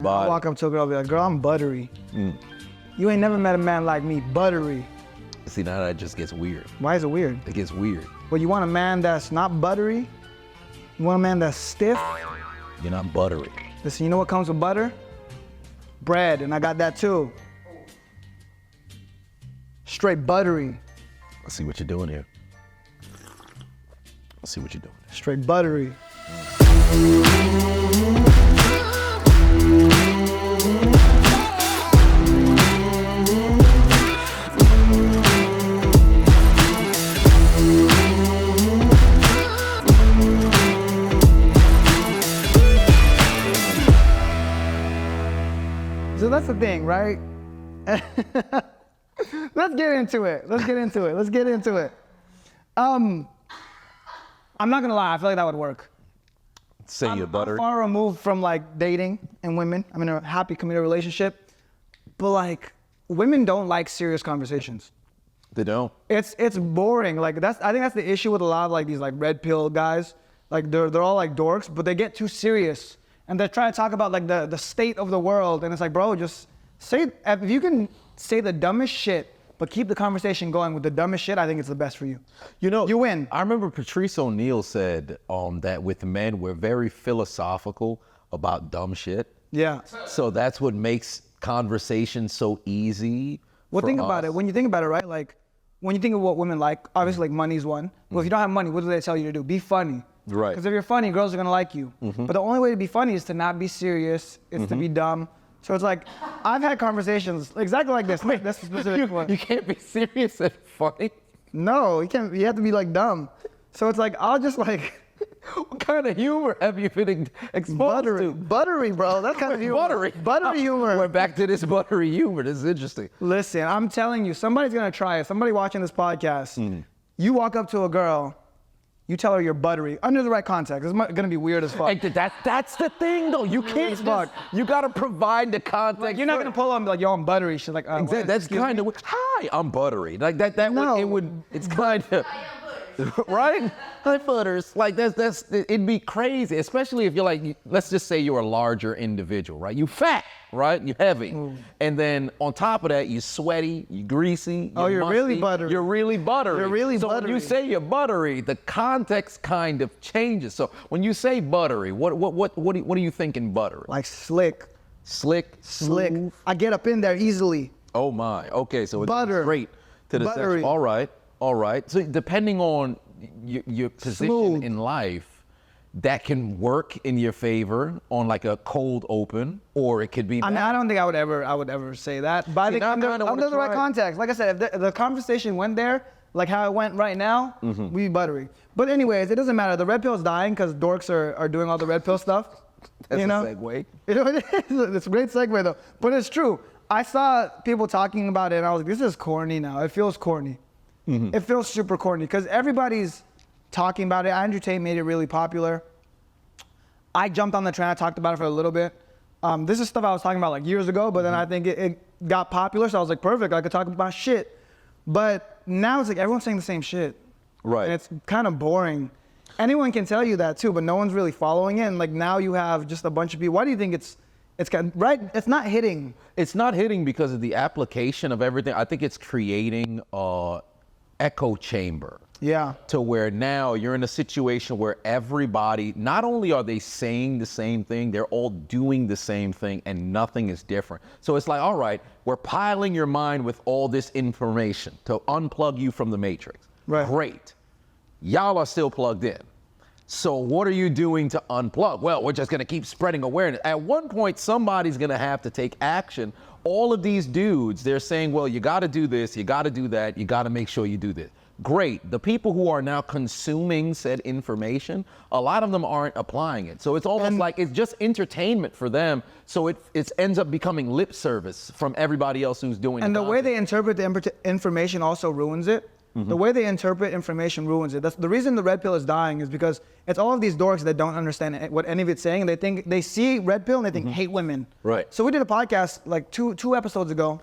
I walk up to a girl and be like, girl, I'm buttery. You ain't never met a man like me, buttery. See, now that just gets weird. Why is it weird? It gets weird. Well, you want a man that's not buttery? You want a man that's stiff? You're not buttery. Listen, you know what comes with butter? Bread, and I got that too. Straight buttery. Let's see what you're doing here. Let's see what you're doing. Straight buttery. So that's the thing, right? Let's get into it. I'm not gonna lie, I feel like that would work. Say you're buttery. I'm far removed from like dating and women. I'm in a happy committed relationship, but like women don't like serious conversations. They don't. It's boring. Like I think that's the issue with a lot of like these like red pill guys. Like they're all like dorks, but they get too serious and they're trying to talk about like the state of the world, and it's like, bro, just say, if you can say the dumbest shit but keep the conversation going with the dumbest shit, I think it's the best for you. You know, you win. I remember Patrice O'Neal said that with men, we're very philosophical about dumb shit. Yeah. So that's what makes conversation so easy. Well, think about it. When you think about it, right? Like, when you think of what women like, obviously, like, money's one. Well, if you don't have money, what do they tell you to do? Be funny. Right. Because if you're funny, girls are gonna like you. But the only way to be funny is to not be serious, is to be dumb. So it's like, I've had conversations exactly like this. Wait, that's a specific one. You can't be serious and funny. No, you can't. You have to be like dumb. So it's like, I'll just like. What kind of humor have you been exposed to? Buttery, bro. That kind of humor. Buttery humor. We're back to this buttery humor. This is interesting. Listen, I'm telling you, somebody's gonna try it. Somebody watching this podcast, you walk up to a girl, you tell her you're buttery, under the right context. It's gonna be weird as fuck. Like, that's the thing, though. You can't just, you gotta provide the context. Like, you're not gonna pull on and be like, yo, I'm buttery. She's like, exactly. That's kind of, hi, I'm buttery. Like that no. It's kind of, right? Hi, butters. Like it'd be crazy, especially if you're like, let's just say you're a larger individual, right? You fat, right? You heavy. And then on top of that, you're sweaty, you're greasy, you're musty, really buttery. You're really buttery. So when you say you're buttery, the context kind of changes. So when you say buttery, what do you think in buttery? Like slick. Slick? Slick. Smooth? I get up in there easily. Oh my, okay, so it's Butter. straight to the Buttery. section. All right. So depending on your position Smooth. in life, that can work in your favor on like a cold open, or it could be. I mean, I don't think I would ever say that. But I think under the right context. Like I said, if the conversation went there, like how it went right now, we'd be buttery. But anyways, it doesn't matter. The red pill's dying because dorks are doing all the red pill stuff. That's you know? a segue. You know, it's a great segue though. But it's true. I saw people talking about it and I was like, this is corny now. It feels corny. It feels super corny because everybody's talking about it. Andrew Tate made it really popular. I jumped on the trend. I talked about it for a little bit. This is stuff I was talking about like years ago, but then I think it got popular. So I was like, perfect. I could talk about shit. But now it's like everyone's saying the same shit. Right. And it's kind of boring. Anyone can tell you that too, but no one's really following it. And like now you have just a bunch of people. Why do you think it's kind of, right? It's not hitting. It's not hitting because of the application of everything. I think it's creating echo chamber. Yeah. To where now you're in a situation where everybody, not only are they saying the same thing, they're all doing the same thing and nothing is different. So it's like, all right, we're piling your mind with all this information to unplug you from the matrix. Right. Great. Y'all are still plugged in. So what are you doing to unplug? Well, we're just gonna keep spreading awareness. At one point, somebody's gonna have to take action. All of these dudes, they're saying, well, you gotta do this, you gotta do that, you gotta make sure you do this. Great. The people who are now consuming said information, a lot of them aren't applying it. So it's almost like it's just entertainment for them. So it ends up becoming lip service from everybody else who's doing it. And the way they interpret the information also ruins it. The way they interpret information ruins it. That's the reason the red pill is dying, is because it's all of these dorks that don't understand what any of it's saying. And they think, they see red pill and they think hate women. Right. So we did a podcast like two episodes ago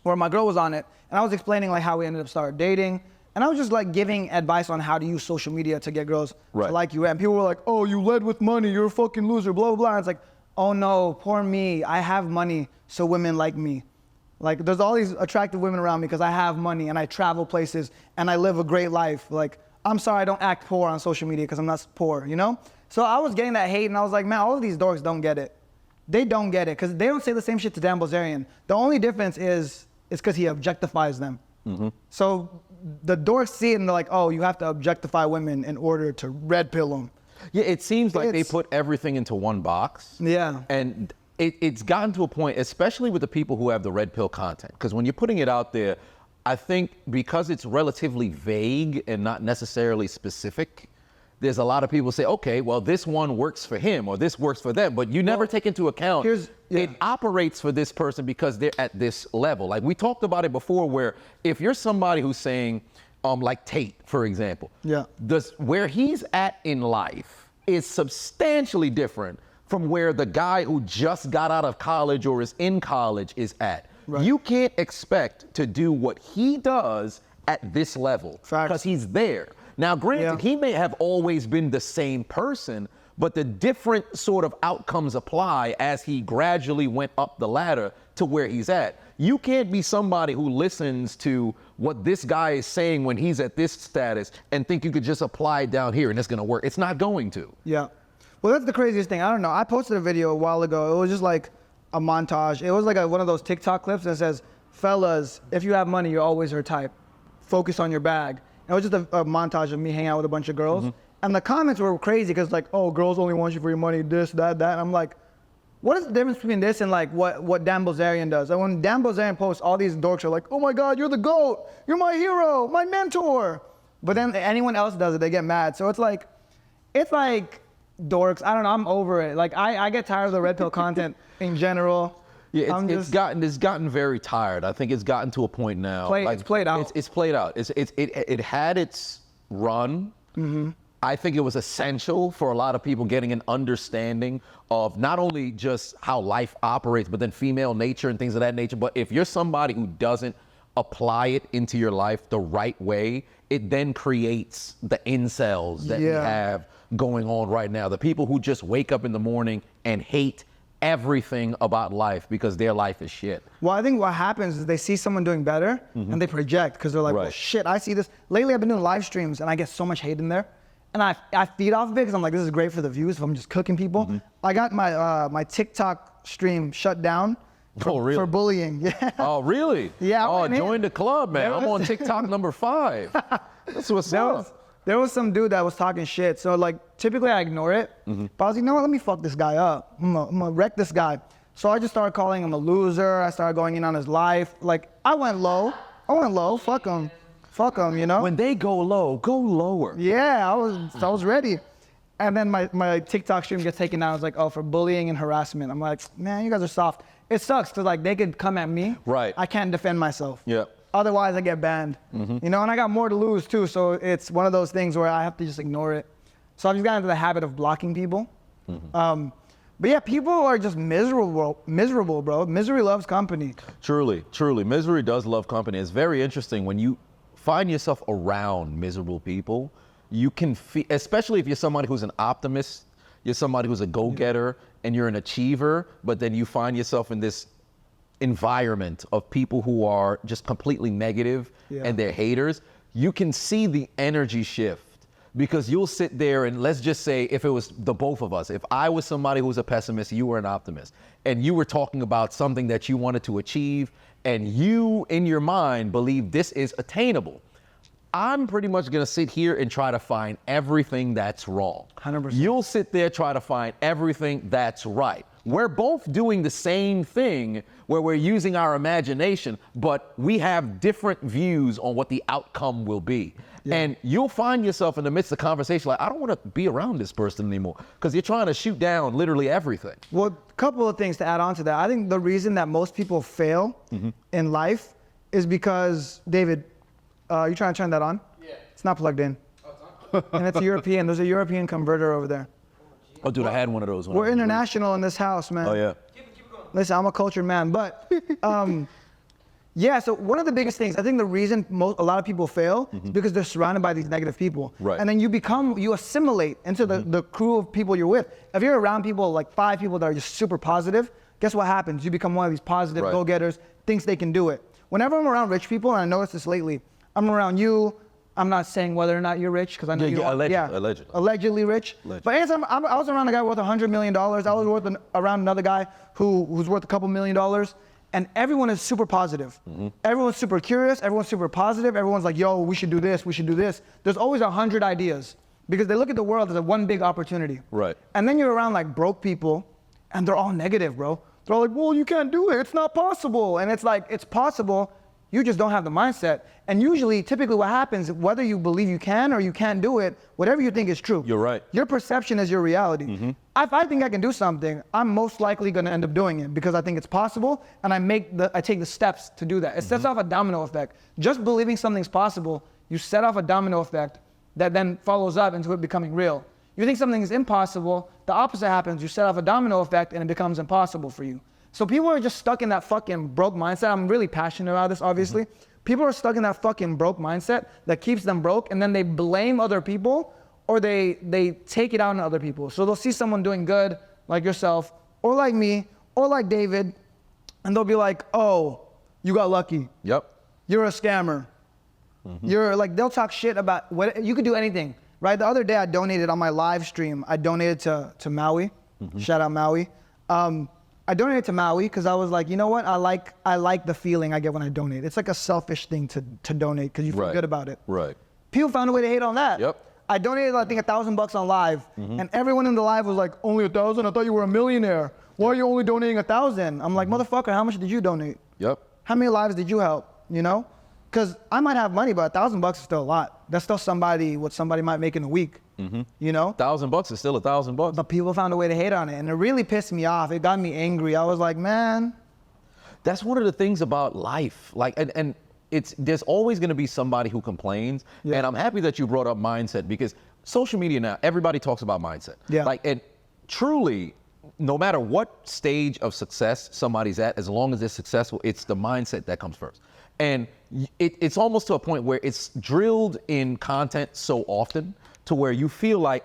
where my girl was on it and I was explaining like how we ended up started dating. And I was just like giving advice on how to use social media to get girls to like you. And people were like, oh, you led with money, you're a fucking loser, blah, blah, blah. And it's like, oh no, poor me, I have money, so women like me. Like, there's all these attractive women around me because I have money and I travel places and I live a great life. Like, I'm sorry I don't act poor on social media because I'm not poor, you know? So I was getting that hate and I was like, man, all of these dorks don't get it. They don't get it because they don't say the same shit to Dan Bilzerian. The only difference is because he objectifies them. So the dorks see it and they're like, oh, you have to objectify women in order to red pill them. Yeah, it seems like they put everything into one box. Yeah. And it's gotten to a point, especially with the people who have the red pill content, because when you're putting it out there, I think because it's relatively vague and not necessarily specific, there's a lot of people say, okay, well, this one works for him or this works for them, but you never take into account it operates for this person because they're at this level. Like we talked about it before, where if you're somebody who's saying, like Tate, for example, where he's at in life is substantially different from where the guy who just got out of college or is in college is at. Right. You can't expect to do what he does at this level because he's there. Now, granted, he may have always been the same person, but the different sort of outcomes apply as he gradually went up the ladder to where he's at. You can't be somebody who listens to what this guy is saying when he's at this status and think you could just apply it down here and it's gonna work. It's not going to. Yeah. Well, that's the craziest thing. I don't know. I posted a video a while ago. It was just like a montage. It was like one of those TikTok clips that says, fellas, if you have money, you're always her type. Focus on your bag. And it was just a montage of me hanging out with a bunch of girls. And the comments were crazy because like, oh, girls only want you for your money, this, that, that. And I'm like, what is the difference between this and like what Dan Bilzerian does? And when Dan Bilzerian posts, all these dorks are like, oh my God, you're the GOAT. You're my hero, my mentor. But then anyone else does it, they get mad. So it's like dorks. I don't know, I'm over it. Like I get tired of the red pill content in general. Yeah, it's gotten very tired. I think it's gotten to a point now. It's played out. It's played out. It had its run. I think it was essential for a lot of people getting an understanding of not only just how life operates, but then female nature and things of that nature. But if you're somebody who doesn't apply it into your life the right way, it then creates the incels that we have going on right now. The people who just wake up in the morning and hate everything about life because their life is shit. Well, I think what happens is they see someone doing better and they project because they're like, well, shit, I see this. Lately, I've been doing live streams and I get so much hate in there. And I feed off of it because I'm like, this is great for the views if I'm just cooking people. I got my TikTok stream shut down for bullying. Yeah. Oh, really? Yeah. Oh, join the club, man. I'm on TikTok number 5. That's what's up. There was some dude that was talking shit. So like, typically I ignore it. But I was like, no, let me fuck this guy up. I'm gonna wreck this guy. So I just started calling him a loser. I started going in on his life. Like, I went low. Fuck him. Fuck him, you know? When they go low, go lower. Yeah, I was ready. And then my TikTok stream gets taken down. I was like, oh, for bullying and harassment. I'm like, man, you guys are soft. It sucks because like they could come at me. Right. I can't defend myself. Yeah. Otherwise, I get banned. You know, and I got more to lose too. So it's one of those things where I have to just ignore it. So I've just gotten into the habit of blocking people. But yeah, people are just miserable, bro. Misery loves company. Truly. Misery does love company. It's very interesting when you find yourself around miserable people. You can feel, especially if you're somebody who's an optimist, you're somebody who's a go-getter, and you're an achiever, but then you find yourself in this environment of people who are just completely negative and they're haters. You can see the energy shift because you'll sit there and let's just say if it was the both of us, if I was somebody who was a pessimist, you were an optimist, and you were talking about something that you wanted to achieve and you in your mind believe this is attainable, I'm pretty much gonna sit here and try to find everything that's wrong. 100%. You'll sit there, try to find everything that's right. We're both doing the same thing where we're using our imagination, but we have different views on what the outcome will be. And you'll find yourself in the midst of conversation like, I don't want to be around this person anymore because you're trying to shoot down literally everything. Well, a couple of things to add on to that. I think the reason that most people fail in life is because, David, you trying to turn that on? Yeah. It's not plugged in. Oh, it's on? And it's a European. There's a European converter over there. Oh, dude, I had one of those. We're international in this house, man. Oh, yeah. Keep going. Listen, I'm a cultured man, but Yeah, so one of the biggest things, I think the reason a lot of people fail is because they're surrounded by these negative people. Right. And then you assimilate into the crew of people you're with. If you're around people, like 5 people that are just super positive, guess what happens? You become one of these positive go-getters, thinks they can do it. Whenever I'm around rich people, and I noticed this lately, I'm around you, I'm not saying whether or not you're rich, because I know you are. Allegedly rich. But anytime I was around a guy worth $100 million, I was around another guy who's worth a couple $1 million, and everyone is super positive. Everyone's super curious, everyone's super positive, everyone's like, yo, we should do this, we should do this. There's always 100 ideas, because they look at the world as a one big opportunity. Right. And then you're around like broke people, and they're all negative, bro. They're all like, well, you can't do it, it's not possible. And it's like, it's possible, you just don't have the mindset. And usually, typically what happens, whether you believe you can or you can't do it, whatever you think is true. You're right. Your perception is your reality. If I think I can do something, I'm most likely gonna end up doing it because I think it's possible, and I take the steps to do that. It sets off a domino effect. Just believing something's possible, you set off a domino effect that then follows up into it becoming real. You think something is impossible, the opposite happens. You set off a domino effect and it becomes impossible for you. So people are just stuck in that fucking broke mindset. I'm really passionate about this, obviously. People are stuck in that fucking broke mindset that keeps them broke, and then they blame other people, or they take it out on other people. So they'll see someone doing good, like yourself, or like me, or like David, and they'll be like, oh, you got lucky. Yep. You're a scammer. You're like, they'll talk shit about what, you could do anything, right? The other day I donated on my live stream, I donated to Maui, shout out Maui. I donated to Maui because I was like, you know what? I like the feeling I get when I donate. It's like a selfish thing to donate because you feel good about it. Right. People found a way to hate on that. Yep. I donated, I think, $1,000 on live, and everyone in the live was like, only 1,000? I thought you were a millionaire. Why are you only donating 1,000? I'm like, motherfucker, how much did you donate? Yep. How many lives did you help? You know? Because I might have money, but $1,000 is still a lot. That's still what somebody might make in a week. You know? $1,000 is still $1,000. But people found a way to hate on it, and it really pissed me off. It got me angry. I was like, man. That's one of the things about life. Like, and there's always going to be somebody who complains. Yeah. And I'm happy that you brought up mindset, because social media now, everybody talks about mindset. Yeah. Like, and truly, no matter what stage of success somebody's at, as long as they're successful, it's the mindset that comes first. And it's almost to a point where it's drilled in content so often to where you feel like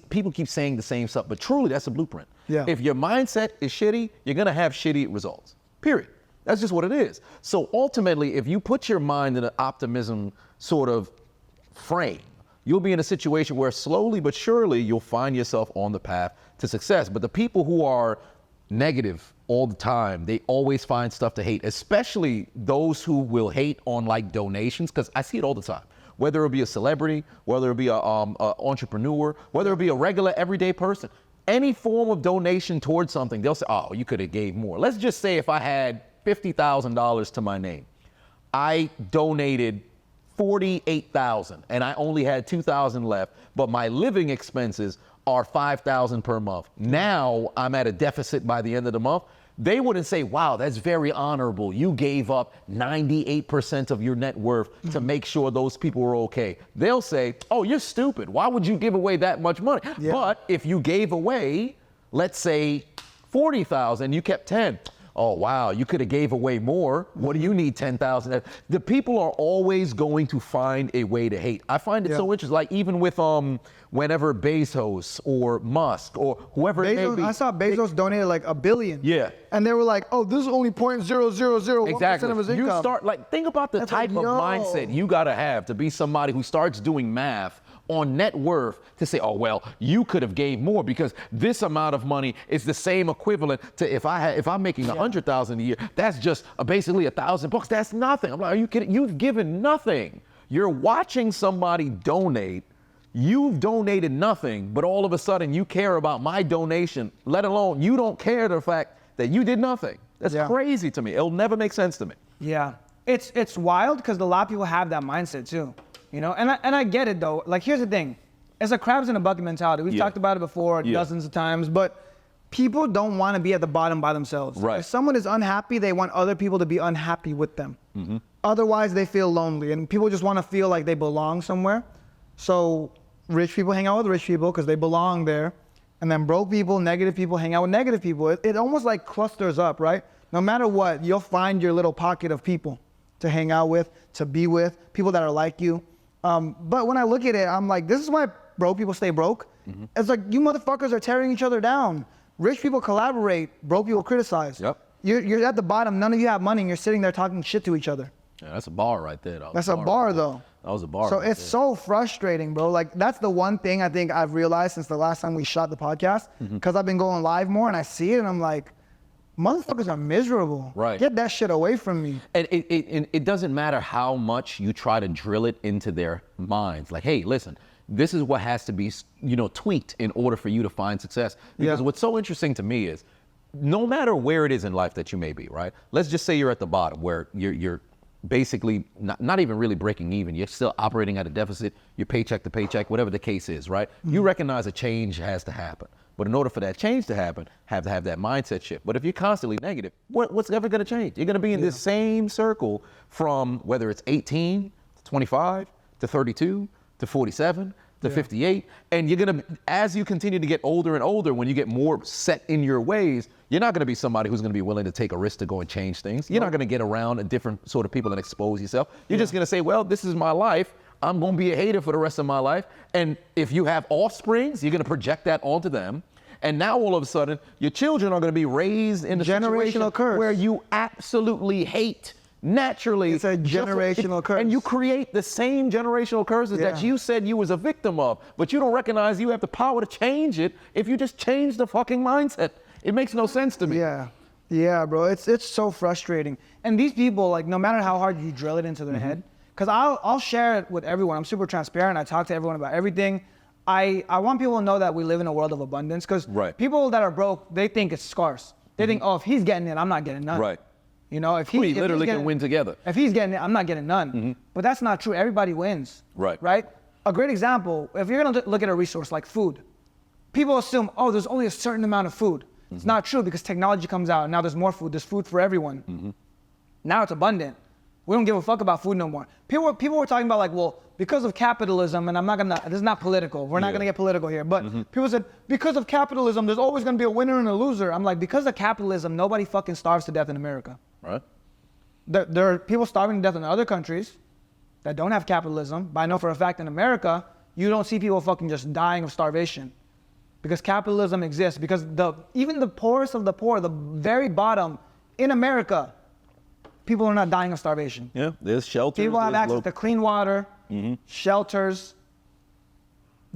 people keep saying the same stuff, but truly that's a blueprint. Yeah. If your mindset is shitty, you're gonna have shitty results, period. That's just what it is. So ultimately, if you put your mind in an optimism sort of frame, you'll be in a situation where slowly but surely you'll find yourself on the path to success. But the people who are negative all the time, they always find stuff to hate, especially those who will hate on like donations, because I see it all the time. Whether it be a celebrity, whether it be a entrepreneur, whether it be a regular everyday person, any form of donation towards something, they'll say, oh, you could have gave more. Let's just say if I had $50,000 to my name, I donated $48,000 and I only had $2,000 left, but my living expenses are $5,000 per month. Now I'm at a deficit by the end of the month. They wouldn't say, wow, that's very honorable. You gave up 98% of your net worth to make sure those people were okay. They'll say, oh, you're stupid. Why would you give away that much money? Yeah. But if you gave away, let's say 40,000, you kept 10. Oh, wow, you could have gave away more. What do you need 10,000? The people are always going to find a way to hate. I find it so interesting, like even with whenever Bezos or Musk or whoever it may be. I saw Bezos donated like $1 billion. Yeah. And they were like, oh, this is only 0.0001% of his income. You start, like, think about the type of mindset you gotta have to be somebody who starts doing math on net worth to say, oh, well, you could have gave more because this amount of money is the same equivalent to if I'm making $100,000 a year, that's just basically $1,000. That's nothing. I'm like, are you kidding? You've given nothing. You're watching somebody donate. You've donated nothing, but all of a sudden you care about my donation, let alone you don't care the fact that you did nothing. That's crazy to me. It'll never make sense to me. Yeah, it's wild because a lot of people have that mindset too. You know, and I get it though. Like, here's the thing. It's a crabs in a bucket mentality. We've talked about it before dozens of times, but people don't want to be at the bottom by themselves. Right. If someone is unhappy, they want other people to be unhappy with them. Otherwise, they feel lonely, and people just want to feel like they belong somewhere. So rich people hang out with rich people because they belong there, and then broke people, negative people hang out with negative people. It almost like clusters up, right? No matter what, you'll find your little pocket of people. to hang out with, to be with, people that are like you. But when I look at it, I'm like, this is why broke people stay broke. It's like, you motherfuckers are tearing each other down. Rich people collaborate, broke people criticize. Yep. You're at the bottom, none of you have money, and you're sitting there talking shit to each other. Yeah, that's a bar right there, though. That's a bar, though. That was a bar. So right it's there. so frustrating, bro. Like, that's the one thing I think I've realized since the last time we shot the podcast, because I've been going live more and I see it and I'm like, motherfuckers are miserable. Right. Get that shit away from me. And it doesn't matter how much you try to drill it into their minds. Like, hey, listen, this is what has to be, tweaked in order for you to find success. Because what's so interesting to me is, no matter where it is in life that you may be, right? Let's just say you're at the bottom where you're basically not even really breaking even. You're still operating at a deficit, you're paycheck to paycheck, whatever the case is, right? You recognize a change has to happen. But in order for that change to happen, have to have that mindset shift. But if you're constantly negative, what's ever gonna change? You're gonna be in this same circle from whether it's 18 to 25 to 32 to 47 to 58. And you're gonna, as you continue to get older and older, when you get more set in your ways, you're not gonna be somebody who's gonna be willing to take a risk to go and change things. You're not gonna get around a different sort of people and expose yourself. You're just gonna say, well, this is my life. I'm gonna be a hater for the rest of my life. And if you have offsprings, you're gonna project that onto them. And now all of a sudden, your children are gonna be raised in a situation Generational curse. where you absolutely hate naturally. It's a generational curse. And you create the same generational curses that you said you was a victim of, but you don't recognize you have the power to change it if you just change the fucking mindset. It makes no sense to me. Yeah, bro, it's so frustrating. And these people, like, no matter how hard you drill it into their head, because I'll share it with everyone. I'm super transparent. I talk to everyone about everything. I want people to know that we live in a world of abundance, because people that are broke, they think it's scarce. They think, oh, if he's getting it, I'm not getting none. Right. If We literally can win together. If he's getting it, I'm not getting none. But that's not true. Everybody wins. Right. A great example, if you're gonna look at a resource like food, people assume, oh, there's only a certain amount of food. It's not true, because technology comes out and now there's more food. There's food for everyone. Now it's abundant. We don't give a fuck about food no more. People were talking about, like, well, because of capitalism, and this is not political. We're not gonna get political here, but people said, because of capitalism, there's always gonna be a winner and a loser. I'm like, because of capitalism, nobody fucking starves to death in America. Right. There are people starving to death in other countries that don't have capitalism, but I know for a fact in America, you don't see people fucking just dying of starvation. Because capitalism exists, because even the poorest of the poor, the very bottom in America, people are not dying of starvation. Yeah, there's shelters. People have access to clean water, shelters.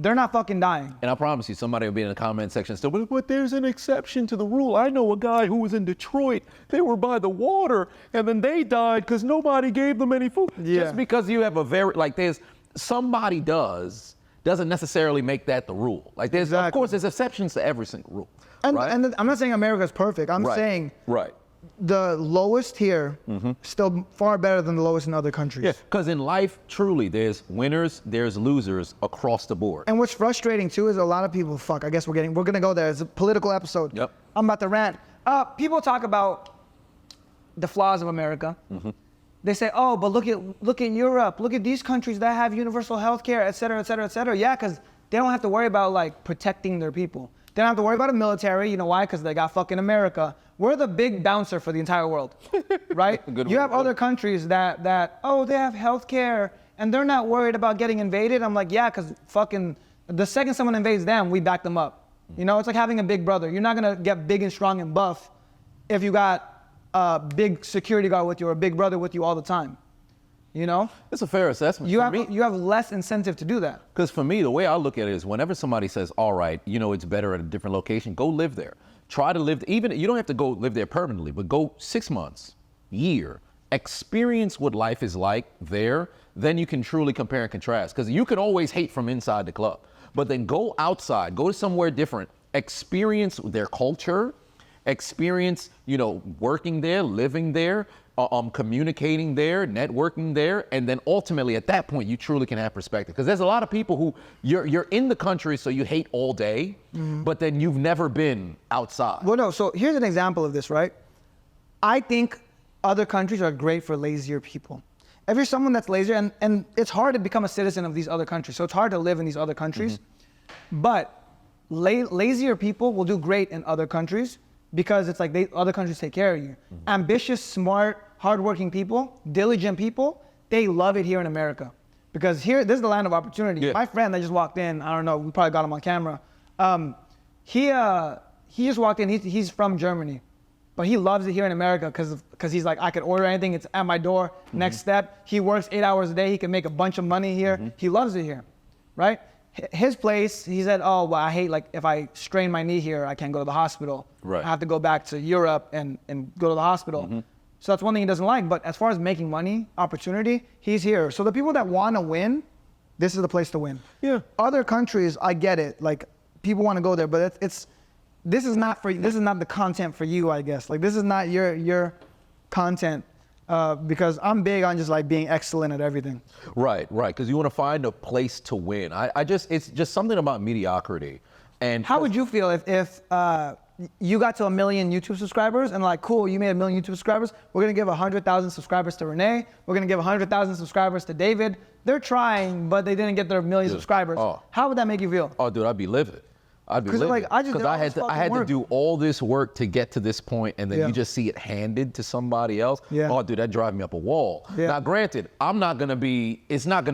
They're not fucking dying. And I promise you, somebody will be in the comment section still, but there's an exception to the rule. I know a guy who was in Detroit. They were by the water, and then they died because nobody gave them any food. Just because you have there's somebody doesn't necessarily make that the rule. Like, of course, there's exceptions to every single rule. And I'm not saying America's perfect. I'm saying the lowest here still far better than the lowest in other countries. Yeah, because in life, truly, there's winners, there's losers across the board. And what's frustrating too is a lot of people, I guess we're gonna go there. It's a political episode. Yep. I'm about to rant. People talk about the flaws of America. They say, oh, but look at Europe. Look at these countries that have universal health care, et cetera, et cetera, et cetera. Yeah, because they don't have to worry about, like, protecting their people. They don't have to worry about a military. You know why? Because they got fucking America. We're the big bouncer for the entire world, right? You have other countries that they have health care and they're not worried about getting invaded. I'm like, yeah, because fucking the second someone invades them, we back them up. It's like having a big brother. You're not gonna get big and strong and buff if you got a big security guard with you or a big brother with you all the time. It's a fair assessment. You have less incentive to do that. Because for me, the way I look at it is whenever somebody says, all right, it's better at a different location, go live there. Try to live, even, you don't have to go live there permanently, but go 6 months, year, experience what life is like there, then you can truly compare and contrast. Because you can always hate from inside the club, but then go outside, go to somewhere different, experience their culture, experience, working there, living there, communicating there, networking there, and then ultimately at that point you truly can have perspective. Because there's a lot of people who you're in the country, so you hate all day, but then you've never been outside. Well, no. So here's an example of this, right? I think other countries are great for lazier people. If you're someone that's lazier, and it's hard to become a citizen of these other countries, so it's hard to live in these other countries, but lazier people will do great in other countries because it's like other countries take care of you. Ambitious, smart, hardworking people, diligent people, they love it here in America. Because here, this is the land of opportunity. Yeah. My friend that just walked in, I don't know, we probably got him on camera. He just walked in, he's from Germany. But he loves it here in America because he's like, I could order anything, it's at my door. Next step, he works 8 hours a day, he can make a bunch of money here. He loves it here, right? His place, he said, oh, well, I hate, like, if I strain my knee here, I can't go to the hospital. Right. I have to go back to Europe and go to the hospital. So that's one thing he doesn't like. But as far as making money, opportunity, he's here. So the people that want to win, this is the place to win. Yeah. Other countries, I get it. Like, people want to go there, but this is not the content for you, I guess. Like, this is not your content, because I'm big on just like being excellent at everything. Right, because you want to find a place to win. It's just something about mediocrity. And how would you feel if you got to 1 million YouTube subscribers and like, cool, you made 1 million YouTube subscribers, we're gonna give 100,000 subscribers to Renee, we're gonna give 100,000 subscribers to David. They're trying, but they didn't get their 1 million subscribers. Oh. How would that make you feel? Oh, dude, I'd be livid. I'd be livid. Like, I had to do all this work to get to this point, and then you just see it handed to somebody else. Yeah. Oh, dude, that drives me up a wall. Yeah. Now, granted, it's not gonna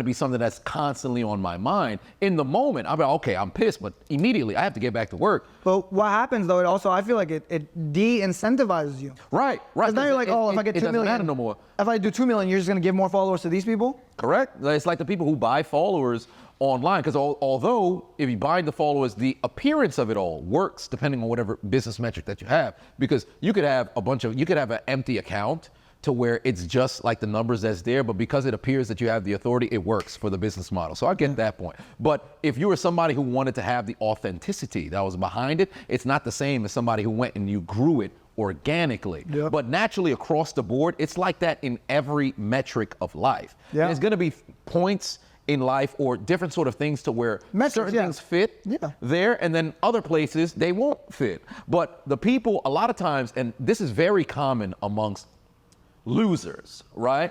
be something that's constantly on my mind. In the moment, I'll be like, okay, I'm pissed, but immediately I have to get back to work. But what happens though, I feel like it de-incentivizes you. Right. Because now you're like, oh, if I get 2 million, it doesn't matter no more. If I do 2 million, you're just gonna give more followers to these people? Correct. It's like the people who buy followers online, because although if you buy the followers, the appearance of it all works depending on whatever business metric that you have, because you could have an empty account to where it's just like the numbers that's there, but because it appears that you have the authority, it works for the business model. So I get that point. But if you were somebody who wanted to have the authenticity that was behind it, it's not the same as somebody who went and you grew it organically. Yep. But naturally across the board, it's like that in every metric of life. Yeah. There's gonna be points in life or different sort of things to where certain things fit there, and then other places they won't fit. But the people, a lot of times, and this is very common amongst losers, right?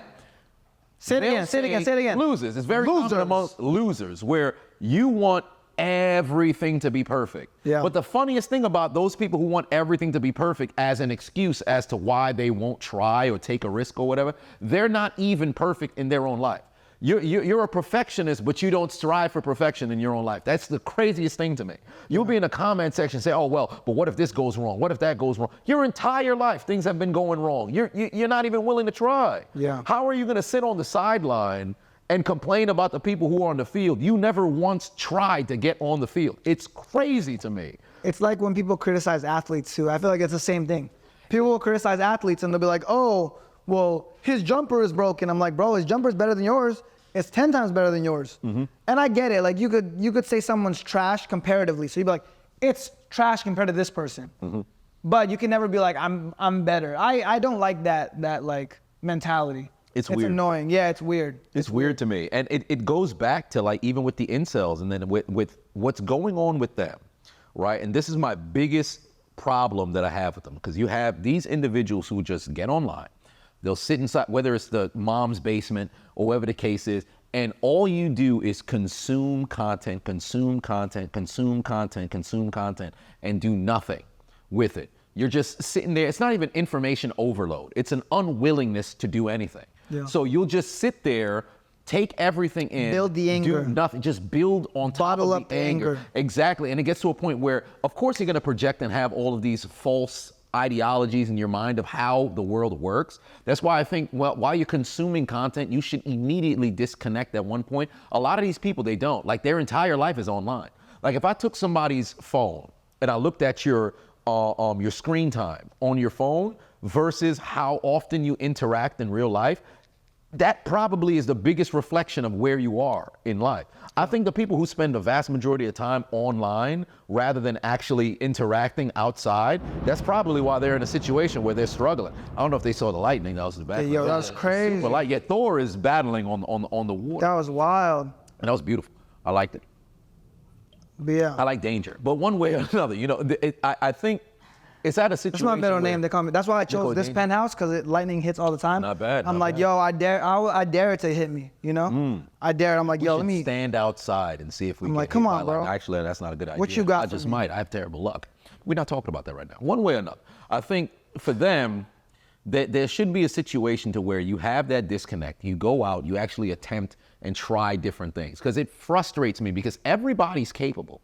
Say it again. Losers. It's very common amongst losers where you want everything to be perfect. Yeah. But the funniest thing about those people who want everything to be perfect as an excuse as to why they won't try or take a risk or whatever, they're not even perfect in their own life. You're a perfectionist, but you don't strive for perfection in your own life. That's the craziest thing to me. You'll be in a comment section and say, oh, well, but what if this goes wrong? What if that goes wrong? Your entire life, things have been going wrong. You're not even willing to try. Yeah. How are you going to sit on the sideline and complain about the people who are on the field? You never once tried to get on the field. It's crazy to me. It's like when people criticize athletes too. I feel like it's the same thing. People will criticize athletes and they'll be like, oh, well, his jumper is broken. I'm like, bro, his jumper is better than yours. It's 10 times better than yours. And I get it. Like you could say someone's trash comparatively. So you'd be like, it's trash compared to this person. But you can never be like, I'm better. I don't like that like mentality. It's weird. It's annoying. Yeah, it's weird. It's weird to me. And it goes back to like even with the incels and then with what's going on with them, right? And this is my biggest problem that I have with them, because you have these individuals who just get online. They'll sit inside, whether it's the mom's basement or whatever the case is, and all you do is consume content, and do nothing with it. You're just sitting there. It's not even information overload. It's an unwillingness to do anything. Yeah. So you'll just sit there, take everything in, build the anger, do nothing, just build on top bottle of up the anger. Exactly, and it gets to a point where, of course, you're going to project and have all of these false ideologies in your mind of how the world works. That's why I think, well, while you're consuming content, you should immediately disconnect at one point. A lot of these people, they don't. Like, their entire life is online. Like, if I took somebody's phone and I looked at your screen time on your phone versus how often you interact in real life, that probably is the biggest reflection of where you are in life. I think the people who spend the vast majority of time online rather than actually interacting outside, that's probably why they're in a situation where they're struggling. I don't know if they saw the lightning. That was the back. Hey, yo, that was crazy. Super light. Yet Thor is battling on the water. That was wild. And that was beautiful. I liked it. But yeah. I like danger. But one way or another, you know, I think it's at a situation. That's my middle name. They call me. That's why I chose this penthouse, because lightning hits all the time. Not bad. I'm like, yo, I dare it to hit me. You know, I dare it. I'm like, yo, let me stand outside and see if we. I'm can like, come on, bro. Actually, that's not a good idea. What you got? I just might. I have terrible luck. We're not talking about that right now. One way or another, I think for them, there should be a situation to where you have that disconnect. You go out, you actually attempt and try different things, because it frustrates me because everybody's capable.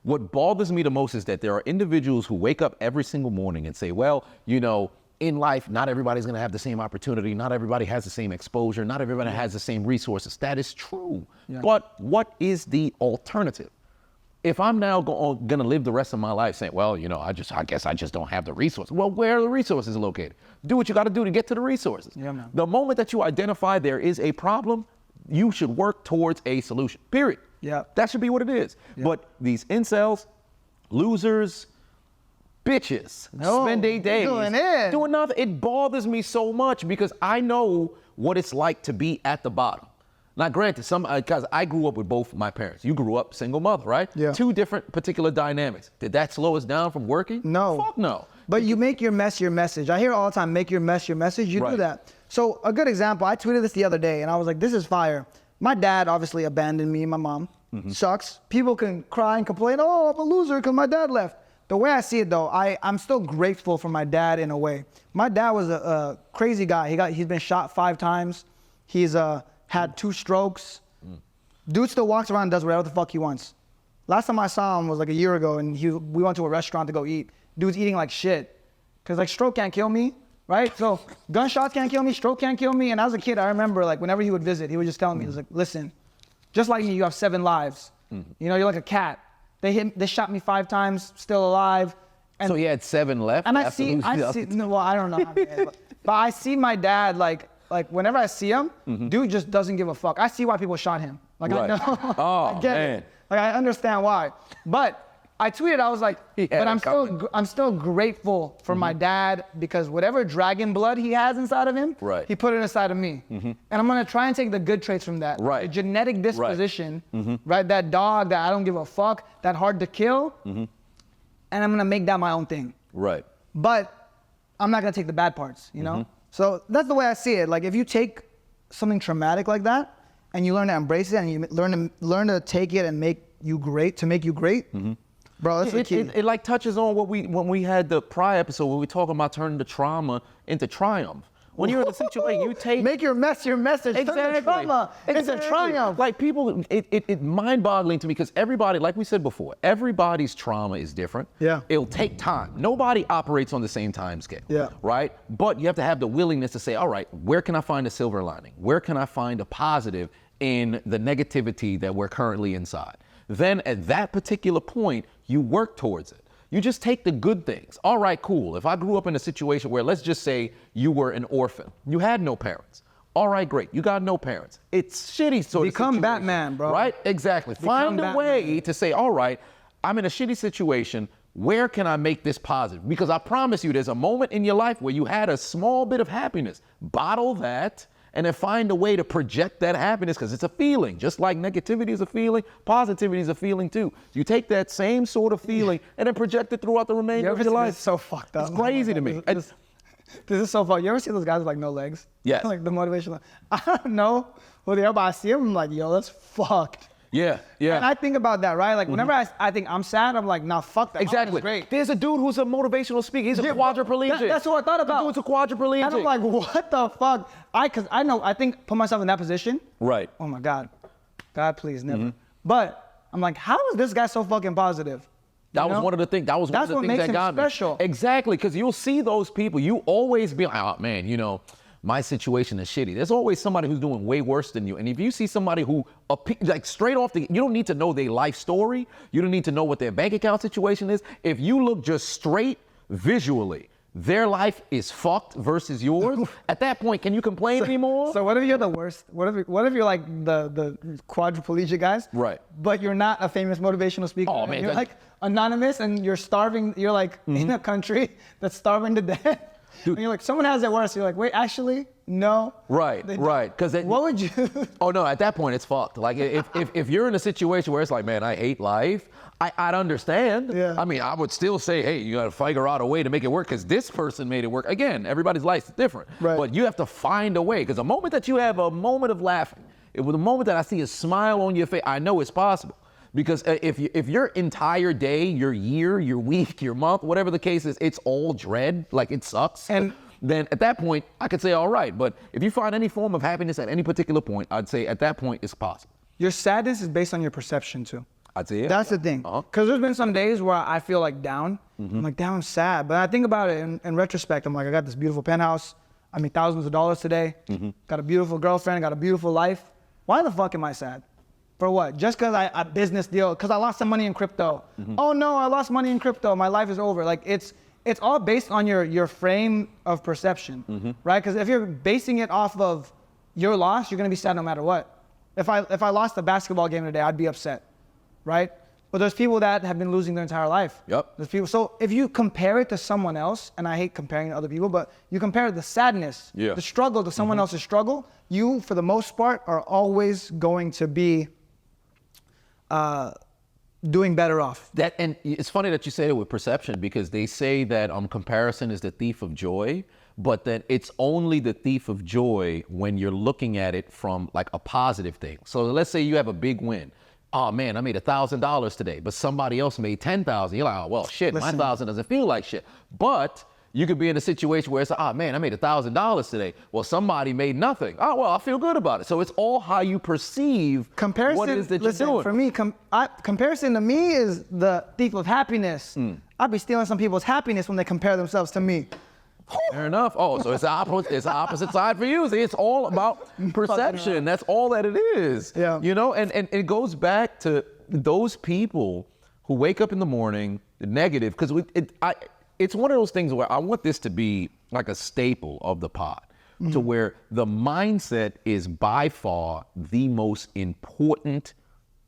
What bothers me the most is that there are individuals who wake up every single morning and say, well, you know, in life, not everybody's going to have the same opportunity. Not everybody has the same exposure. Not everybody has the same resources. That is true. Yeah. But what is the alternative? If I'm now going to live the rest of my life saying, well, you know, I guess I just don't have the resources. Well, where are the resources located? Do what you got to do to get to the resources. Yeah, man. The moment that you identify there is a problem, you should work towards a solution, period. Yeah. That should be what it is. Yeah. But these incels, losers, bitches, spend their days doing nothing. It bothers me so much because I know what it's like to be at the bottom. Now, granted, because I grew up with both my parents. You grew up single mother, right? Yeah. Two different particular dynamics. Did that slow us down from working? No. Fuck no. But you make your mess your message. I hear all the time, make your mess your message. You do that. So a good example, I tweeted this the other day and I was like, this is fire. My dad obviously abandoned me and my mom. Sucks. People can cry and complain, oh, I'm a loser because my dad left. The way I see it though, I'm still grateful for my dad in a way. My dad was a crazy guy. He's been shot 5 times. He's had 2 strokes. Dude still walks around and does whatever the fuck he wants. Last time I saw him was like a year ago and we went to a restaurant to go eat. Dude's eating like shit. Cause like stroke can't kill me, right? So gunshots can't kill me, stroke can't kill me. And as a kid, I remember like whenever he would visit, he would just tell me, he was like, listen, just like me, you have 7 lives. You know, you're like a cat. They shot me 5 times, still alive. And so he had 7 left? And I see, no, well, I don't know how many, but I see my dad like whenever I see him, dude just doesn't give a fuck. I see why people shot him. Like I know, I get it. Like I understand why. But I tweeted, I was like, but I'm still grateful for my dad because whatever dragon blood he has inside of him, he put it inside of me. And I'm gonna try and take the good traits from that. The genetic disposition, right? That dog that I don't give a fuck, that hard to kill, and I'm gonna make that my own thing. But I'm not gonna take the bad parts, you know? So that's the way I see it. Like if you take something traumatic like that and you learn to embrace it and you learn to take it and make you great, bro, that's the key. It like touches on when we had the prior episode where we talking about turning the trauma into triumph. When you're in a situation, you take... Make your mess your message. Turn the trauma into triumph. Like people, it's mind-boggling to me because everybody, like we said before, everybody's trauma is different. Yeah. It'll take time. Nobody operates on the same time scale. Yeah. Right? But you have to have the willingness to say, all right, where can I find a silver lining? Where can I find a positive in the negativity that we're currently inside? Then at that particular point, you work towards it. You just take the good things. All right, cool. If I grew up in a situation where, let's just say you were an orphan, you had no parents. All right, great. You got no parents. It's shitty sort of situation. Become Batman, bro. Right? Exactly. Find a way to say, all right, I'm in a shitty situation. Where can I make this positive? Because I promise you, there's a moment in your life where you had a small bit of happiness. Bottle that. And then find a way to project that happiness because it's a feeling. Just like negativity is a feeling, positivity is a feeling too. You take that same sort of feeling and then project it throughout the remainder of your life. It's so fucked up. It's crazy to me. This is so fucked. You ever see those guys with like no legs? Yes. Like the motivational. I don't know who they are, but I see them, I'm like, yo, that's fucked. Yeah. And I think about that, right? Like whenever I think I'm sad, I'm like, nah, fuck that. Exactly. Oh, great. There's a dude who's a motivational speaker. He's a quadriplegic. That's what I thought about. The dude's a quadriplegic. And I'm like, what the fuck? Put myself in that position. Right. Oh my God. God, please, never. But I'm like, how is this guy so fucking positive? That was one of the things. That was one of the things that got me. That's what makes him special. Exactly, because you'll see those people. You always be like, oh man, you know, my situation is shitty. There's always somebody who's doing way worse than you. And if you see somebody who, like straight off you don't need to know their life story. You don't need to know what their bank account situation is. If you look just straight visually, their life is fucked versus yours. At that point, can you complain anymore? So what if you're the worst? What if you're like the quadriplegic guys? Right. But you're not a famous motivational speaker. Oh man. You're like anonymous and you're starving. You're like in a country that's starving to death. Dude. And you're like, someone has it worse. You're like, wait, actually, no. Right. Because what would you? Oh no, at that point it's fucked. Like if you're in a situation where it's like, man, I hate life, I'd understand. Yeah. I mean, I would still say, hey, you got to figure out a way to make it work because this person made it work. Again, everybody's life is different. Right. But you have to find a way because the moment that you have a moment of laughing, the moment that I see a smile on your face, I know it's possible. Because if your entire day, your year, your week, your month, whatever the case is, it's all dread, like it sucks. And then at that point, I could say, all right. But if you find any form of happiness at any particular point, I'd say at that point, it's possible. Your sadness is based on your perception too. I'd say, yeah. That's the thing. Because there's been some days where I feel like down. I'm like, damn, I'm sad. But I think about it in retrospect. I'm like, I got this beautiful penthouse. I made thousands of dollars today. Got a beautiful girlfriend. Got a beautiful life. Why the fuck am I sad? For what? Just because I business deal, because I lost some money in crypto. Oh no, I lost money in crypto. My life is over. Like it's all based on your frame of perception, right? Because if you're basing it off of your loss, you're gonna be sad no matter what. If I lost the basketball game today, I'd be upset, right? But there's people that have been losing their entire life. Yep. There's people. So if you compare it to someone else, and I hate comparing to other people, but you compare the sadness, the struggle to someone else's struggle, you, for the most part, are always going to be doing better off. And it's funny that you say it with perception, because they say that comparison is the thief of joy, but that it's only the thief of joy when you're looking at it from like a positive thing. So let's say you have a big win. Oh man, I made $1,000 today, but somebody else made 10,000. You're like, oh well, shit, my 1,000 doesn't feel like shit. But you could be in a situation where it's like, oh man, I made $1,000 today. Well, somebody made nothing. Oh well, I feel good about it. So it's all how you perceive comparison, what it is that you're doing. For me, comparison to me is the thief of happiness. I'd be stealing some people's happiness when they compare themselves to me. Fair enough. Oh, so it's the opposite side for you. See, it's all about perception. That's all that it is. Yeah. You know, and it goes back to those people who wake up in the morning negative, because it's one of those things where I want this to be like a staple of the pod, to where the mindset is by far the most important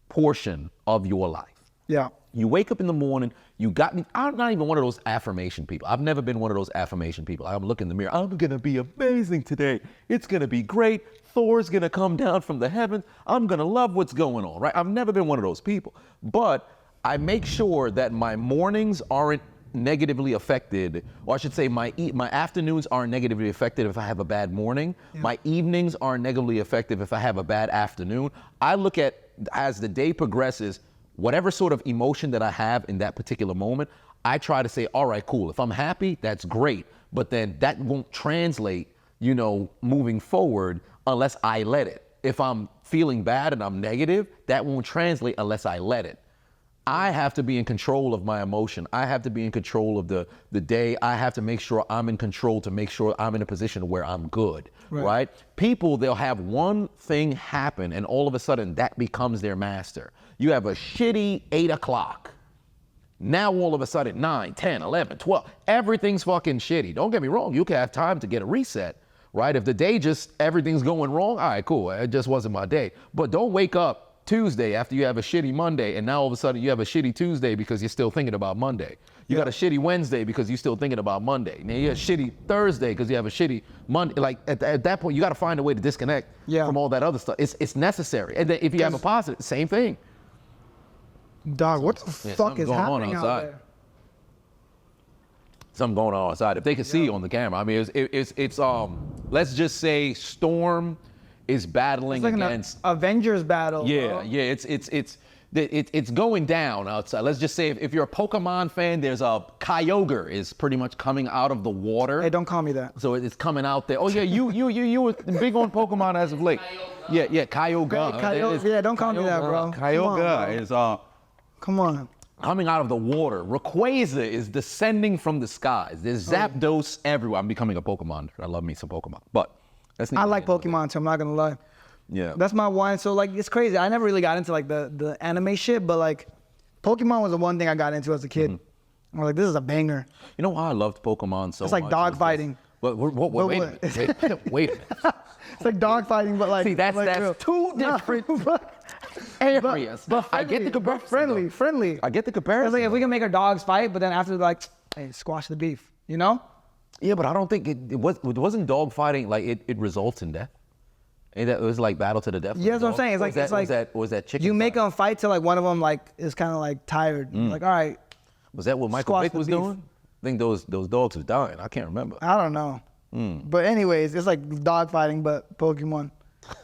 portion of your life. Yeah. You wake up in the morning, I'm not even one of those affirmation people. I've never been one of those affirmation people. I'm looking in the mirror, I'm gonna be amazing today. It's gonna be great. Thor's gonna come down from the heavens. I'm gonna love what's going on, right? I've never been one of those people. But I make sure that my mornings aren't negatively affected, or I should say my afternoons aren't negatively affected if I have a bad morning. My evenings aren't negatively affected if I have a bad afternoon. I look at, as the day progresses, whatever sort of emotion that I have in that particular moment, I try to say, all right, cool. If I'm happy, that's great. But then that won't translate, moving forward unless I let it. If I'm feeling bad and I'm negative, that won't translate unless I let it. I have to be in control of my emotion. I have to be in control of the day. I have to make sure I'm in control to make sure I'm in a position where I'm good, right? People, they'll have one thing happen and all of a sudden that becomes their master. You have a shitty 8 o'clock. Now all of a sudden 9, 10, 11, 12, everything's fucking shitty. Don't get me wrong, you can have time to get a reset, right? If the day everything's going wrong, all right, cool, it just wasn't my day. But don't wake up Tuesday after you have a shitty Monday and now all of a sudden you have a shitty Tuesday because you're still thinking about Monday. You got a shitty Wednesday because you're still thinking about Monday. Now you have a shitty Thursday because you have a shitty Monday. Like at that point, you got to find a way to disconnect from all that other stuff. It's necessary. And then if you have a positive, same thing. Dog, what the fuck is happening out there? Something going on outside. If they could see on the camera, I mean, it's let's just say Storm is battling it's like against an Avengers battle. Yeah, yeah. It's going down outside. Let's just say if you're a Pokemon fan, there's a Kyogre is pretty much coming out of the water. Hey, don't call me that. So it's coming out there. Oh yeah, you were big on Pokemon as of late. Yeah, Kyogre. Yeah, don't call me that, bro. Kyogre is Come on. coming out of the water. Rayquaza is descending from the skies. There's Zapdos everywhere. I'm becoming a Pokemon. I love me some Pokemon, but that's I like Pokemon too. I'm not gonna lie. Yeah. That's my one. So like, it's crazy. I never really got into like the anime shit, but like, Pokemon was the one thing I got into as a kid. I was like, this is a banger. You know why I loved Pokemon so much? It's like dog fighting. Wait a minute. Wait a minute. It's like dog fighting, but like. See, that's like two different areas. But I get the comparison. friendly. I get the comparison. It's like if we can make our dogs fight, but then after like, hey, squash the beef, you know? Yeah, but I don't think it wasn't dog fighting like it results in death. It was like battle to the death. Yeah, that's what I'm saying. Was that chicken? You make them fight till like one of them like is kind of like tired. Like, all right. Was that what Michael Vick was doing? I think those dogs was dying. I can't remember. I don't know. But anyways, it's like dog fighting, but Pokemon.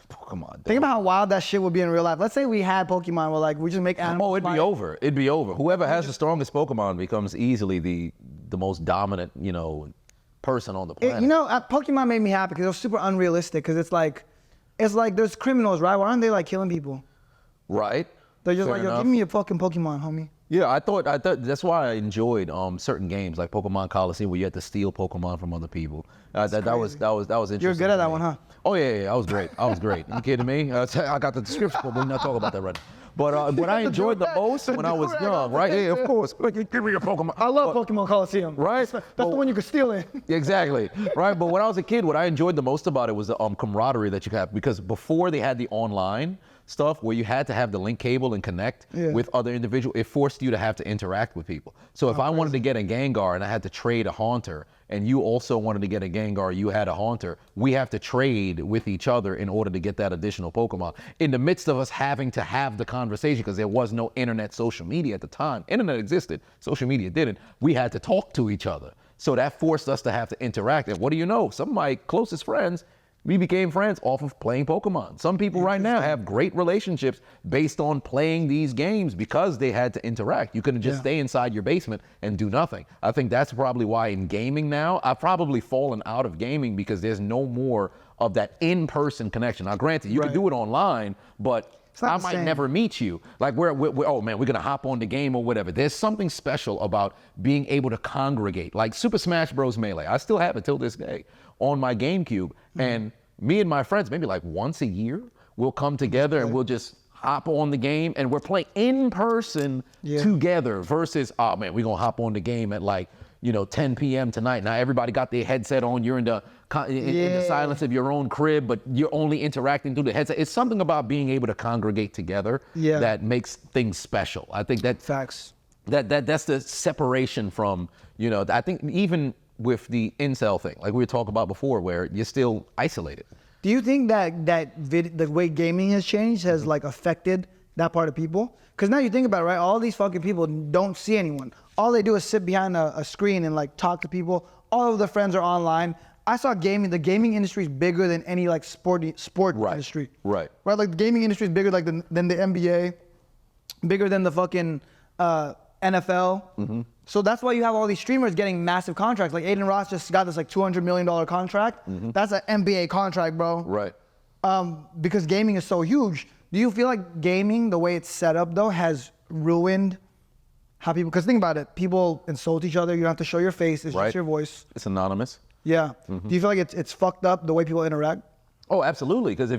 Pokemon. Think about how wild that shit would be in real life. Let's say we had Pokemon where like we just make animals. Oh, it'd be over. It'd be over. Whoever has the strongest Pokemon becomes easily the most dominant, person on the planet. You know, Pokemon made me happy because it was super unrealistic. Because it's like there's criminals, right? Why aren't they like killing people? Right. They're just Fair like, yo, enough. give me a fucking Pokemon, homie. Yeah, I thought that's why I enjoyed certain games like Pokemon Coliseum where you had to steal Pokemon from other people. That was interesting. You're good at to that me. one, huh? Oh yeah, I was great. You kidding me? I got the description, but we're not talking about that right now. But what I enjoyed the most when I was young, right? Yeah, of course. Like, give me your Pokemon. I love Pokemon Coliseum. Right? That's the one you could steal in. Exactly, right? But when I was a kid, what I enjoyed the most about it was the camaraderie that you have, because before they had the online stuff where you had to have the link cable and connect with other individuals, it forced you to have to interact with people. So if I wanted to get a Gengar and I had to trade a Haunter, and you also wanted to get a Gengar, you had a Haunter, we have to trade with each other in order to get that additional Pokemon. In the midst of us having to have the conversation, because there was no internet, social media at the time. Internet existed, social media didn't. We had to talk to each other. So that forced us to have to interact. And what do you know? Some of my closest friends, we became friends off of playing Pokemon. Some people right now have great relationships based on playing these games because they had to interact. You couldn't just stay inside your basement and do nothing. I think that's probably why in gaming now, I've probably fallen out of gaming because there's no more of that in-person connection. Now, granted, you can do it online, but I might never meet you. Like we're oh man, we're gonna hop on the game or whatever. There's something special about being able to congregate. Like Super Smash Bros. Melee, I still have it till this day on my GameCube. And me and my friends, maybe like once a year, we'll come together and we'll just hop on the game and we're playing in person together versus, oh man, we're gonna hop on the game at like, 10 p.m. tonight. Now everybody got their headset on. You're in the silence of your own crib, but you're only interacting through the headset. It's something about being able to congregate together that makes things special. I think that Facts. That's the separation from, I think even with the incel thing, like we were talking about before, where you're still isolated. Do you think that the way gaming has changed has like affected that part of people? Because now you think about it, right? All these fucking people don't see anyone. All they do is sit behind a screen and like talk to people. All of their friends are online. I saw the gaming industry is bigger than any like sport industry. Right. Right. Like the gaming industry is bigger than the NBA, bigger than the fucking NFL. So that's why you have all these streamers getting massive contracts. Like Aiden Ross just got this like $200 million contract. That's an NBA contract, bro. Right. Because gaming is so huge. Do you feel like gaming, the way it's set up though, has ruined how people, because think about it, people insult each other, you don't have to show your face, it's just your voice. It's anonymous. Yeah. Do you feel like it's fucked up the way people interact? Oh, absolutely. Because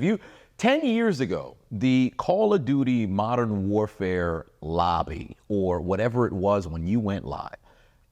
10 years ago, the Call of Duty Modern Warfare lobby, or whatever it was when you went live,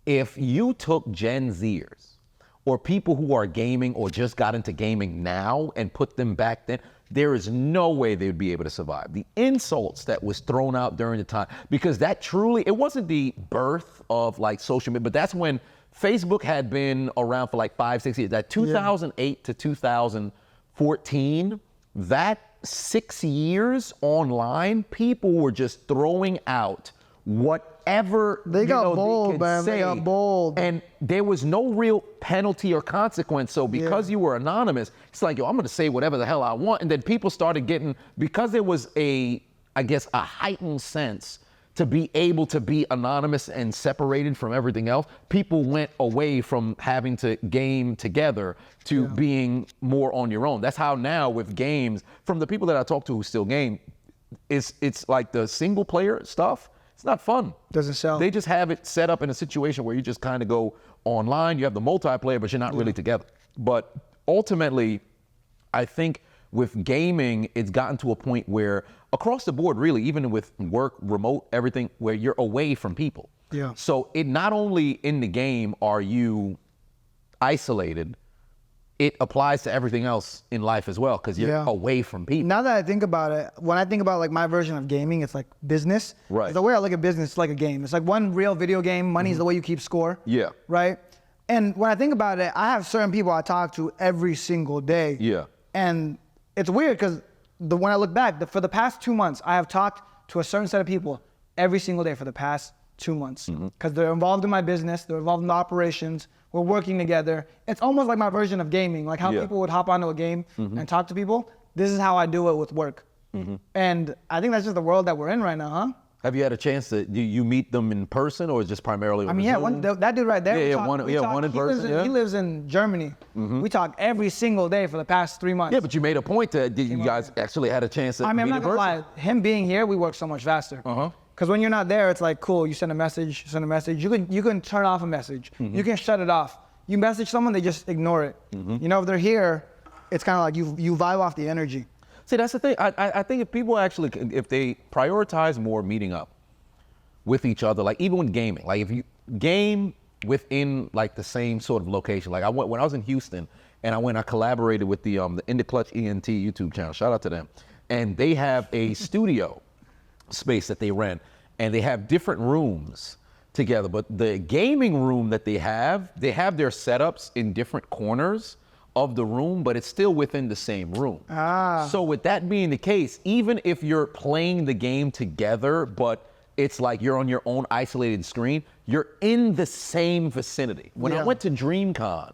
if you took Gen Zers or people who are gaming or just got into gaming now and put them back then, there is no way they would be able to survive. The insults that was thrown out during the time, because that truly, it wasn't the birth of like social media, but that's when Facebook had been around for like 5-6 years. That 2008 to 2014, that 6 years online, people were just throwing out whatever they got bold, they could man. say. They got bold. And there was no real penalty or consequence. So because you were anonymous, it's like, yo, I'm gonna say whatever the hell I want. And then people started getting, because there was a heightened sense to be able to be anonymous and separated from everything else, people went away from having to game together to being more on your own. That's how now with games, from the people that I talk to who still game, it's like the single player stuff, it's not fun. Doesn't sell. They just have it set up in a situation where you just kind of go online, you have the multiplayer, but you're not really together. But ultimately, I think with gaming, it's gotten to a point where across the board, really, even with work, remote, everything, where you're away from people. Yeah. So it not only in the game are you isolated, it applies to everything else in life as well, because you're away from people. Now that I think about it, when I think about like my version of gaming, it's like business. Right. The way I look at business, it's like a game. It's like one real video game. Money is the way you keep score. Yeah. Right? And when I think about it, I have certain people I talk to every single day. Yeah. And it's weird because when I look back, for the past 2 months, I have talked to a certain set of people every single day for the past 2 months. Because they're involved in my business, they're involved in the operations, we're working together. It's almost like my version of gaming, like how people would hop onto a game and talk to people. This is how I do it with work. And I think that's just the world that we're in right now, huh? Have you had a chance to you meet them in person, or just primarily on Zoom? That dude right there. One in person. He lives in Germany. We talk every single day for the past 3 months. Yeah, but you made a point that you guys actually had a chance to meet I'm not in gonna person. lie. Him being here, we work so much faster. Because when you're not there, it's like, cool, you send a message. You can turn off a message. You can shut it off. You message someone, they just ignore it. You know, if they're here, it's kind of like you vibe off the energy. See, that's the thing. I think if people actually, if they prioritize more meeting up with each other, like even when gaming, like if you game within like the same sort of location, like when I was in Houston and I collaborated with the In the Clutch ENT YouTube channel, shout out to them. And they have a studio space that they rent, and they have different rooms together. But the gaming room that they have their setups in different corners of the room, but it's still within the same room. So with that being the case, even if you're playing the game together, but it's like you're on your own isolated screen, you're in the same vicinity. When I went to DreamCon,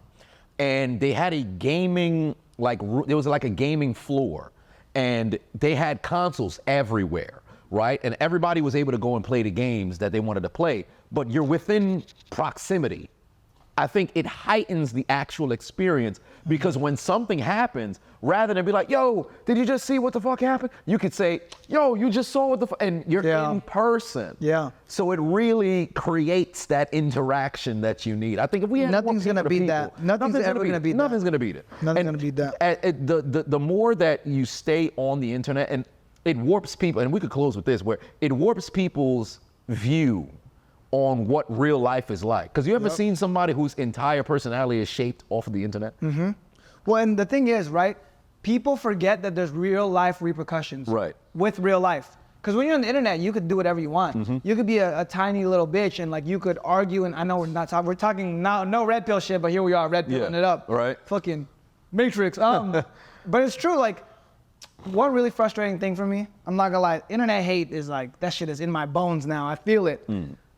and they had a gaming, there was like a gaming floor, and they had consoles everywhere, right? And everybody was able to go and play the games that they wanted to play, but you're within proximity. I think it heightens the actual experience, because when something happens, rather than be like, yo, did you just see what the fuck happened? You could say, yo, you just saw what the fuck, and you're in person. Yeah. So it really creates that interaction that you need. I think if we had Nothing's gonna beat that. Nothing's ever gonna beat that. Nothing's gonna beat it. Nothing's gonna beat that. The more that you stay on the internet, and it warps people, and we could close with this, where it warps people's view on what real life is like. Because you ever seen somebody whose entire personality is shaped off of the internet? Well, and the thing is, right, people forget that there's real life repercussions with real life. Because when you're on the internet, you could do whatever you want. You could be a tiny little bitch, and like you could argue, and I know we're talking now, no red pill shit, but here we are, red pilling it up. Right. Fucking Matrix. But it's true, like, one really frustrating thing for me, I'm not gonna lie, internet hate is like, that shit is in my bones now, I feel it.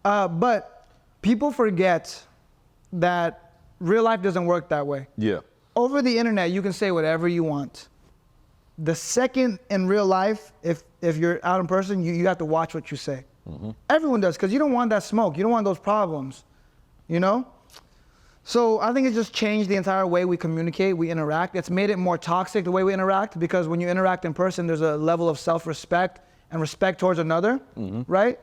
But people forget that real life doesn't work that way. Yeah. Over the internet, you can say whatever you want. The second in real life, if you're out in person, you have to watch what you say. Everyone does, because you don't want that smoke. You don't want those problems, you know? So I think it just changed the entire way we communicate, we interact. It's made it more toxic, the way we interact, because when you interact in person, there's a level of self-respect and respect towards another, right?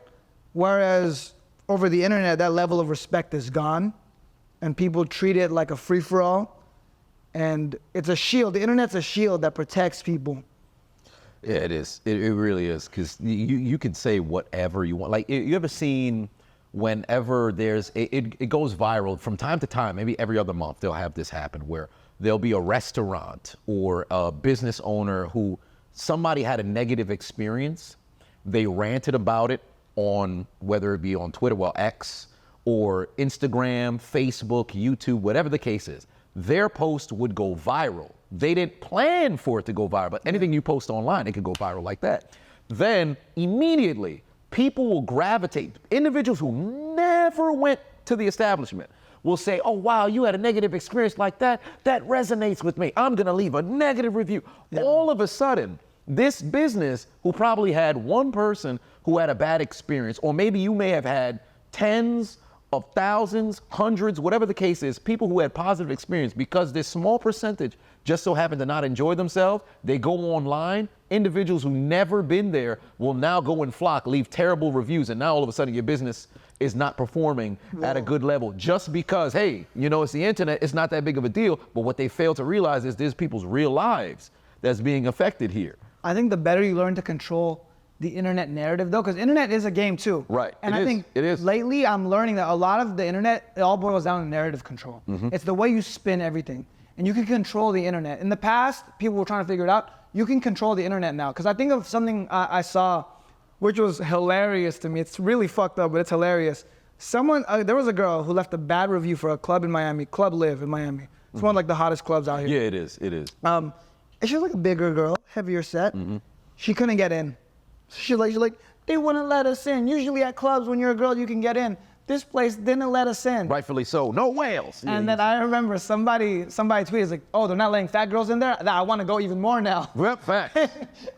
Whereas over the internet, that level of respect is gone, and people treat it like a free-for-all, and it's a shield. The internet's a shield that protects people. Yeah, it is. It really is, because you can say whatever you want. Like, you ever seen whenever there's, it goes viral from time to time, maybe every other month, they'll have this happen where there'll be a restaurant or a business owner who somebody had a negative experience. They ranted about it on, whether it be on Twitter, well, X, or Instagram, Facebook, YouTube, whatever the case is. Their post would go viral. They didn't plan for it to go viral, but anything you post online, it could go viral like that. Then immediately, people will gravitate. Individuals who never went to the establishment will say, oh, wow, you had a negative experience like that. That resonates with me. I'm gonna leave a negative review. All of a sudden, this business, who probably had one person who had a bad experience, or maybe you may have had tens of thousands, hundreds, whatever the case is, people who had positive experience, because this small percentage just so happen to not enjoy themselves, they go online. Individuals who never been there will now go and flock, leave terrible reviews, and now all of a sudden your business is not performing at a good level, just because, hey, you know, it's the internet, it's not that big of a deal. But what they fail to realize is there's people's real lives that's being affected here. I think the better you learn to control the internet narrative, though, because internet is a game too. Right. And I think lately I'm learning that a lot of the internet, it all boils down to narrative control. It's the way you spin everything, and you can control the internet. In the past, people were trying to figure it out. You can control the internet now, because I think of something I saw, which was hilarious to me. It's really fucked up, but it's hilarious. There was a girl who left a bad review for a club in Miami, Club Live in Miami. It's one of like the hottest clubs out here. Yeah, it is. It is. And she was like a bigger girl, heavier set. She couldn't get in. She's like, they wouldn't let us in. Usually at clubs, when you're a girl, you can get in. this place didn't let us in. Rightfully so. No whales. And then I remember somebody tweeted like, oh, they're not letting fat girls in there? I want to go even more now. Well, fact.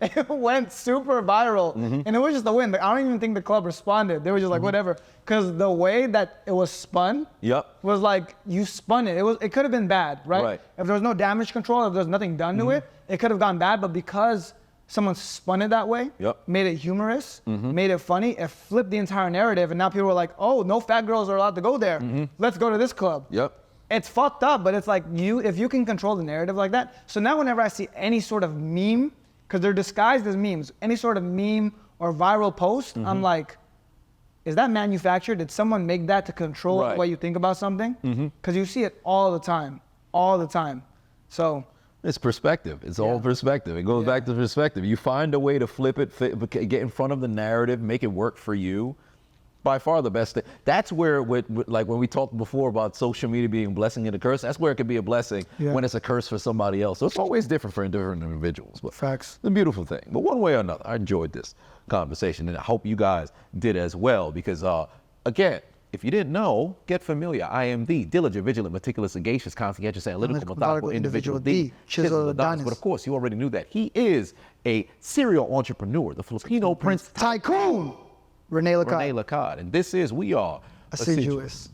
It went super viral. And it was just a win. Like, I don't even think the club responded. They were just like, whatever. Because the way that it was spun was like, you spun it. It could have been bad, right? If there was no damage control, if there was nothing done to it, it could have gone bad. But because someone spun it that way, made it humorous, made it funny, it flipped the entire narrative, and now people are like, oh, no fat girls are allowed to go there. Let's go to this club. It's fucked up, but it's like if you can control the narrative like that. So now whenever I see any sort of meme, because they're disguised as memes, any sort of meme or viral post, I'm like, is that manufactured? Did someone make that to control the way you think about something? Because you see it all the time. So it's perspective. It's all perspective. It goes back to perspective. You find a way to flip it, get in front of the narrative, make it work for you. By far the best thing. That's where, like when we talked before about social media being a blessing and a curse, that's where it can be a blessing when it's a curse for somebody else. So it's always different for different individuals. But facts. It's a beautiful thing. But one way or another, I enjoyed this conversation, and I hope you guys did as well, because again, if you didn't know, get familiar. I am the diligent, vigilant, meticulous, sagacious, conscientious, analytical, methodical individual, the chisel of Adonis. But of course, you already knew that. He is a serial entrepreneur, the Filipino Prince Tycoon, Rene Lacade. And we are Assiduous.